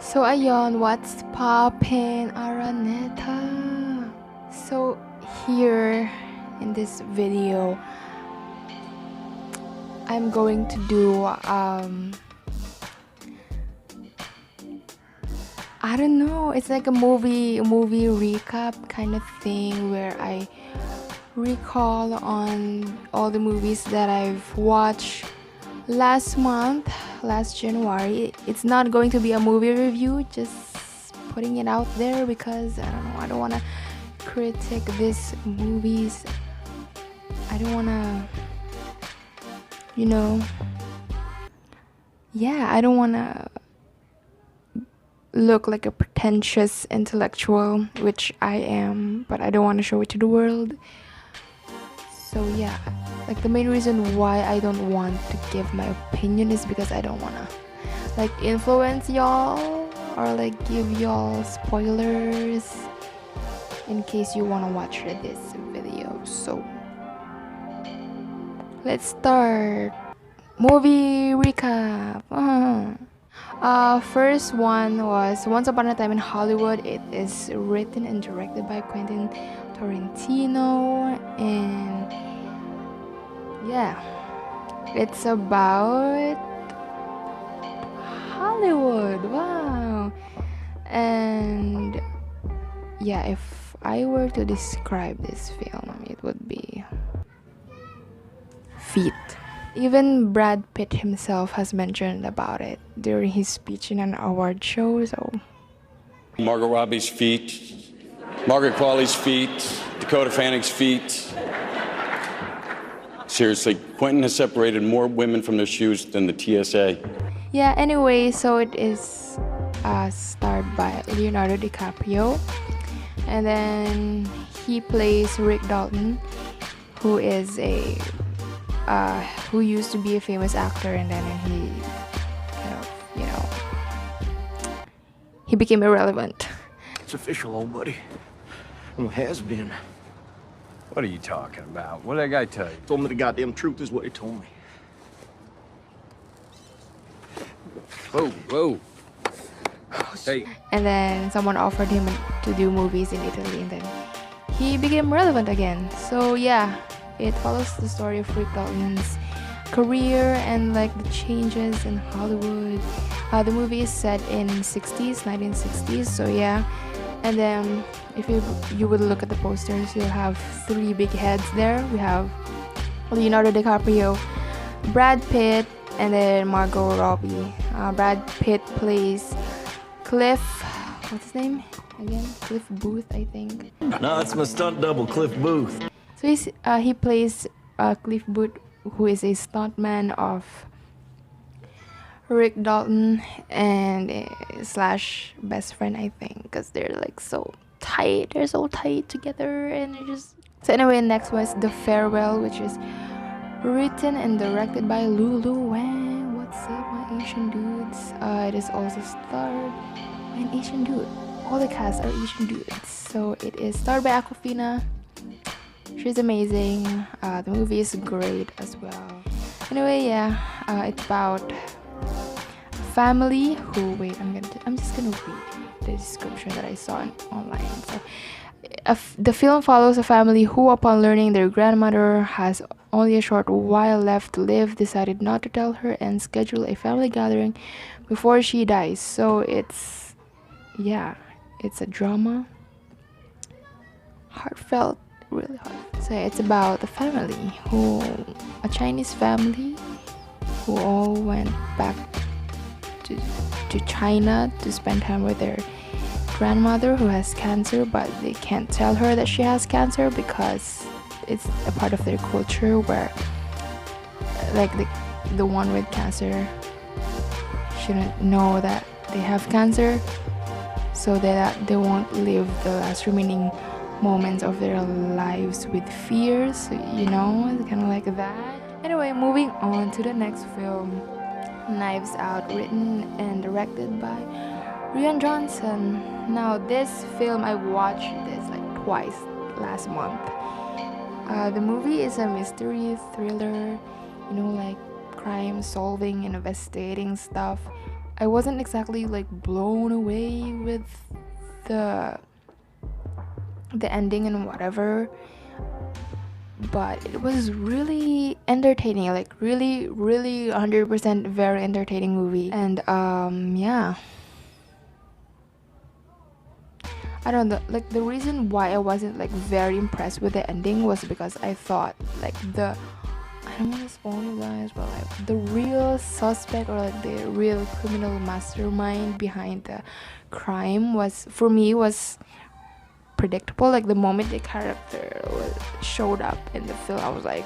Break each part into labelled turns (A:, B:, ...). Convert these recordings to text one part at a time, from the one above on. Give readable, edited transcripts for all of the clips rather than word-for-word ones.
A: So ayon, what's poppin', Araneta? So here in this video, I'm going to do I don't know, it's like a movie recap kind of thing where I recall on all the movies that I've watched last January. It's not going to be a movie review, just putting it out there because I don't want to critique these movies. I don't want to, I don't want to look like a pretentious intellectual, which I am, but I don't want to show it to the world. So yeah, like the main reason why I don't want to give my opinion is because I don't want to like influence y'all or like give y'all spoilers in case you want to watch this video. So let's start. Movie recap. First one was Once Upon a Time in Hollywood. It is written and directed by Quentin Tarantino, and yeah, it's about Hollywood. Wow. And yeah, if I were to describe this film, it would be feet. Even Brad Pitt himself has mentioned about it during his speech in an award show. So
B: Margot Robbie's feet, Margaret Qualley's feet, Dakota Fanning's feet. Seriously, Quentin has separated more women from their shoes than the TSA.
A: yeah, anyway, so it is starred by Leonardo DiCaprio, and then he plays Rick Dalton, who is who used to be a famous actor, and then he kind of, he became irrelevant.
C: It's official, old buddy. Well, has been.
D: What are you talking about? What did that guy tell you?
C: Told me the goddamn truth is what he told me.
D: Whoa. Hey.
A: And then someone offered him to do movies in Italy, and then he became relevant again. So yeah, it follows the story of Rick Dalton's career and like the changes in Hollywood. The movie is set in 1960s. So yeah, and then if you would look at the posters, you'll have three big heads there. We have Leonardo DiCaprio, Brad Pitt, and then Margot Robbie. Brad Pitt plays Cliff. What's his name again? Cliff Booth, I think.
C: No, it's my stunt double, Cliff Booth.
A: So he plays Cliff Booth, who is a stuntman of Rick Dalton and slash best friend, I think, because they're like so tight. They're so tight together, and they're just. So anyway, next was The Farewell, which is written and directed by Lulu Wang. What's up, my Asian dudes? It is also starred by an Asian dude. All the cast are Asian dudes. So it is starred by Aquafina. She's amazing. The movie is great as well. Anyway, yeah, it's about a family who. Wait, I'm just gonna read the description that I saw online. So, the film follows a family who, upon learning their grandmother has only a short while left to live, decided not to tell her and schedule a family gathering before she dies. So it's a drama, heartfelt, really hard. So it's about a Chinese family who all went back to China to spend time with their grandmother who has cancer, but they can't tell her that she has cancer because it's a part of their culture where like the one with cancer shouldn't know that they have cancer, so that they won't live the last remaining moments of their lives with fears, it's kind of like that. Anyway, moving on to the next film, Knives Out, written and directed by Rian Johnson. Now this film, I watched this like twice last month. The movie is a mystery thriller, like crime solving and investigating stuff. I wasn't exactly like blown away with the ending and whatever, but it was really entertaining, like really 100% very entertaining movie. And yeah, I don't know, like the reason why I wasn't like very impressed with the ending was because I thought like I don't want to spoil you guys, but like the real suspect or like the real criminal mastermind behind the crime was, for me, was predictable. Like the moment the character showed up in the film, I was like,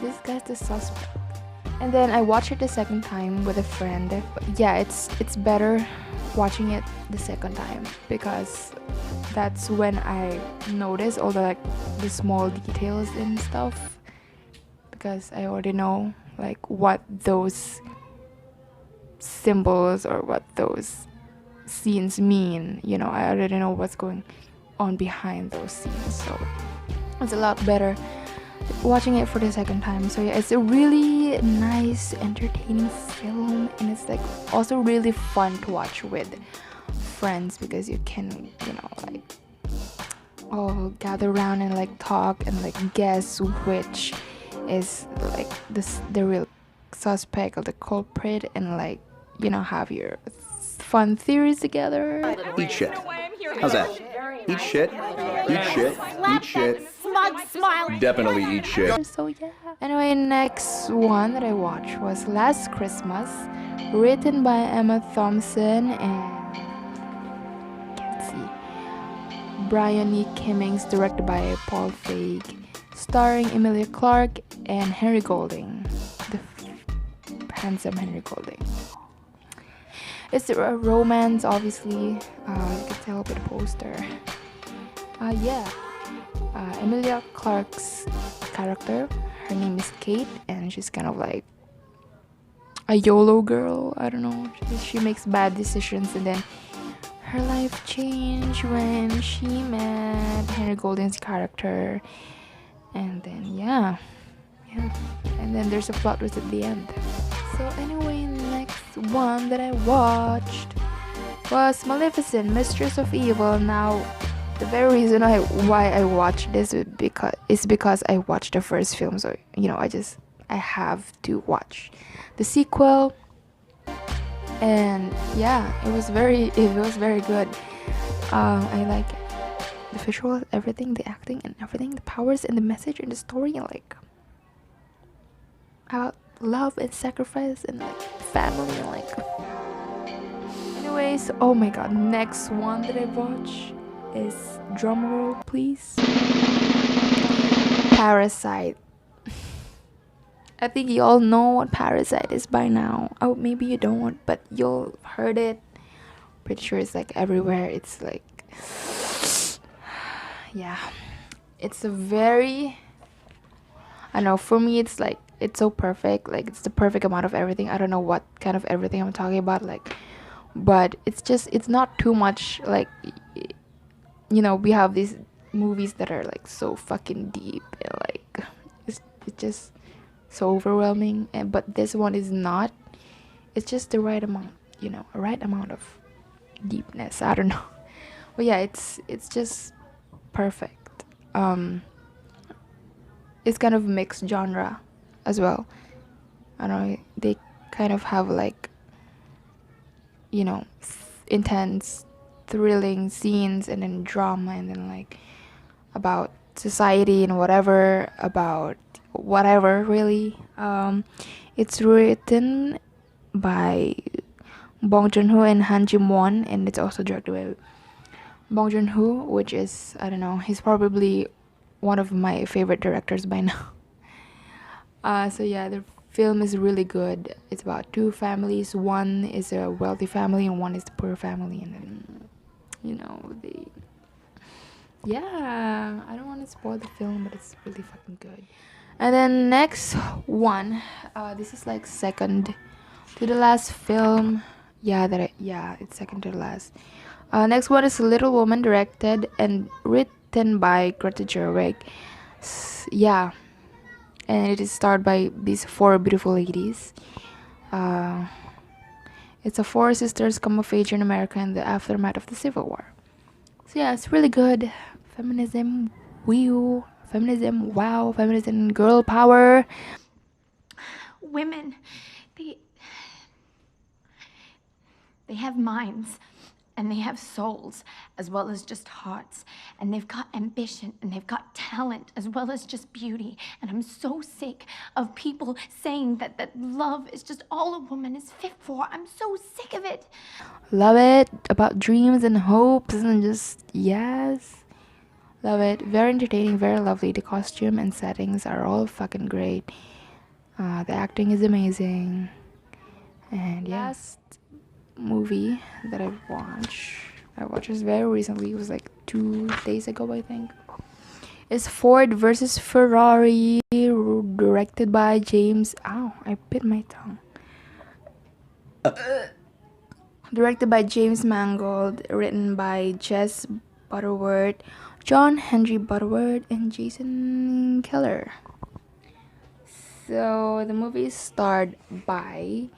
A: this guy's the suspect. And then I watched it the second time with a friend. Yeah, it's better watching it the second time, because that's when I notice all the like the small details and stuff, because I already know like what those symbols or what those scenes mean. I already know what's going on behind those scenes, so it's a lot better watching it for the second time. So yeah, it's a really nice, entertaining film, and it's like also really fun to watch with friends, because you can, like all gather around and like talk and like guess which is like the real suspect or the culprit, and like have your fun theories together.
E: Eat shit. How's that? Eat shit. Eat shit. Eat shit.
F: Smug smile.
E: Definitely eat shit.
A: So yeah. Anyway, next one that I watched was Last Christmas, written by Emma Thompson and can't see Brian E. Cummings, directed by Paul Feig, starring Emilia Clarke and Henry Golding, the handsome Henry Golding. It's a romance, obviously. You can tell by the poster. Emilia Clarke's character, her name is Kate, and she's kind of like a YOLO girl. I don't know. She makes bad decisions, and then her life changed when she met Henry Golding's character. And then yeah, and then there's a plot twist at the end. So anyway, next one that I watched was Maleficent, Mistress of Evil. Now, the very reason why I watched this is because I watched the first film, so I have to watch the sequel. And yeah, it was very good. I like it. The visuals, everything, the acting and everything, the powers and the message and the story, and like about love and sacrifice and like family, and like anyways, oh my god, next one that I watched is, drumroll please, Parasite. I think you all know what Parasite is by now. Oh, maybe you don't, but you'll heard it. Pretty sure it's like everywhere. It's like yeah, it's a very, I know, for me it's like, it's so perfect, like it's the perfect amount of everything. I don't know what kind of everything I'm talking about, like, but it's not too much. Like, we have these movies that are like so fucking deep, and like it's just so overwhelming, but this one is not. It's just the right amount, a right amount of deepness. I don't know, but yeah, it's just perfect. It's kind of mixed genre as well. I don't know, they kind of have like intense, thrilling scenes, and then drama, and then like about society and whatever, about whatever really. It's written by Bong Joon-ho and Han Jim-won, and it's also directed by Bong Joon-ho, which is, I don't know, he's probably one of my favorite directors by now. So yeah, the film is really good. It's about two families. One is a wealthy family and one is the poor family, and then I don't want to spoil the film, but it's really fucking good. And then next one, this is like second to the last film. It's second to the last. Next one is Little Woman, directed and written by Greta Gerwig. And it is starred by these four beautiful ladies. It's a four sisters come of age in America in the aftermath of the Civil War. So yeah, it's really good. Feminism, wow, feminism, girl power.
F: Women, they have minds and they have souls as well as just hearts, and they've got ambition and they've got talent as well as just beauty. And I'm so sick of people saying that love is just all a woman is fit for. I'm so sick of it.
A: Love it. About dreams and hopes and just yes. Love it. Very entertaining, very lovely. The costume and settings are all fucking great. The acting is amazing. And yeah. Last movie that I watched this very recently. It was like 2 days ago, I think. It's Ford versus Ferrari, directed by James. Ow, I bit my tongue. Directed by James Mangold, written by Jess Butterworth, John Henry Butterworth, and Jason Keller. So the movie is starred by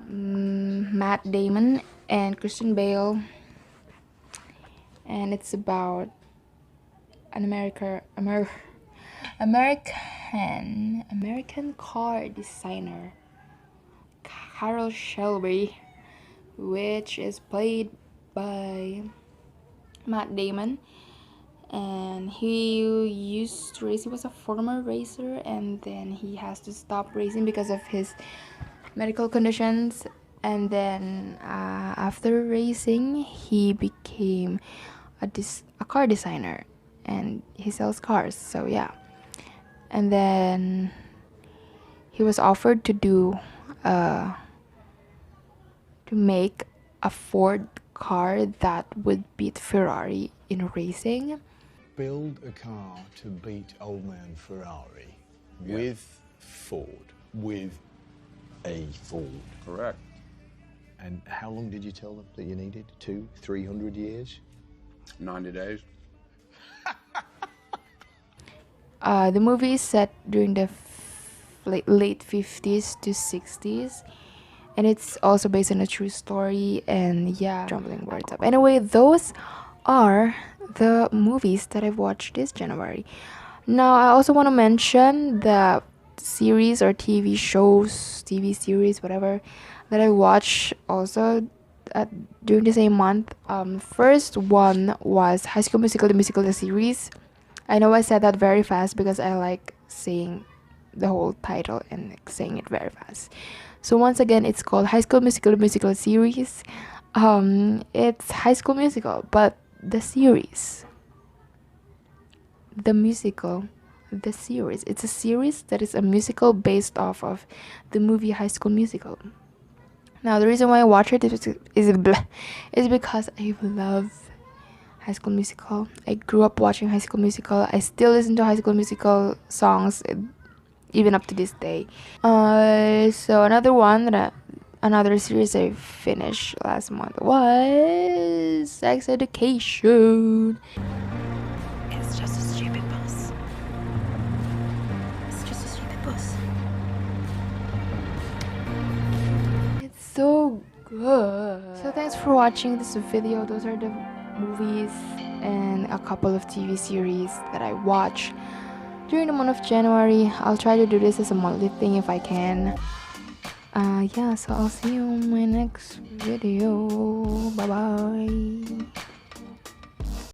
A: Matt Damon and Christian Bale, and it's about an American car designer, Carroll Shelby, which is played by Matt Damon. And he used to race. He was a former racer, and then he has to stop racing because of his medical conditions. And then after racing, he became a car designer, and he sells cars. So yeah. And then he was offered to make a Ford car that would beat Ferrari in racing.
G: Build a car to beat old man Ferrari with Ford, with a Ford.
B: Correct.
G: And how long did you tell them that you needed? 200-300 years?
B: 90 days.
A: The movie is set during the late 50s to 60s, and it's also based on a true story. And yeah, jumbling words up. Anyway, those are the movies that I've watched this January. Now, I also want to mention the series or TV series, whatever, that I watched also during the same month. First one was High School Musical, the musical, the series. I know I said that very fast because I like saying the whole title and saying it very fast. So once again, it's called High School Musical, the musical series. It's High School Musical, but the series, the musical, the series. It's a series that is a musical based off of the movie High School Musical. Now, the reason why I watch it is because I love High School Musical. I grew up watching High School Musical. I still listen to High School Musical songs even up to this day. So another series I finished last month was Sex Education.
F: It's just a stupid bus. It's just a stupid bus.
A: It's so good. So thanks for watching this video. Those are the movies and a couple of TV series that I watched during the month of January. I'll try to do this as a monthly thing if I can. Yeah, so I'll see you in my next video. Bye bye.